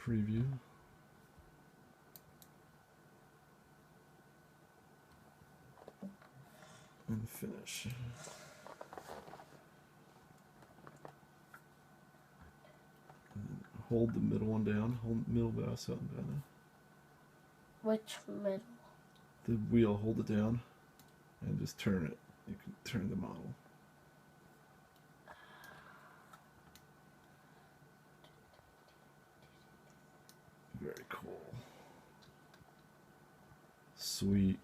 preview. And finish. And hold the middle one down. Hold the middle mouse out and down. Which middle? The wheel, hold it down and just turn it. You can turn the model. Very cool. Sweet.